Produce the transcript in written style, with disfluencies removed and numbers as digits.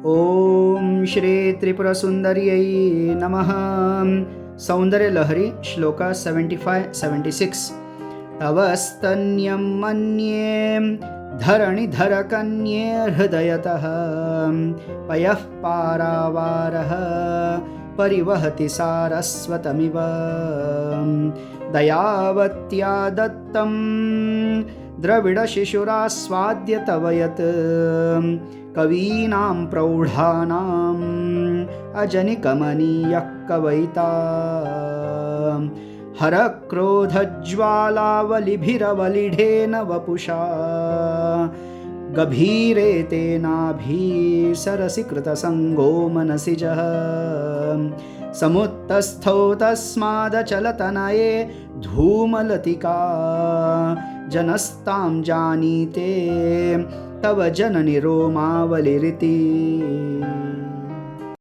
ओम श्री त्रिपुरसुंदर्यै नमः. सौंदर्यलहरी श्लोक 75-76. तवस्तन्यं मन्ये धरणिधरकन्ये हृदयतः पयः पारावारः परिवहति सारस्वतमिव. दयावत्या दत्तं द्रविडशिशुरास्वाद्य तव यत् कवीनां प्रौढानाम् अजनिकमनीयः कवयिता. हरक्रोधज्वालावलिभिरवलिढेन वपुषा गभीरे तेनाभिसरसि कृतसङ्गो मनसिजः. समुत्तस्थौ तस्मादचलतनये धूमलतिका जनस्तां जानीते तव जननि रोमावलिरिति.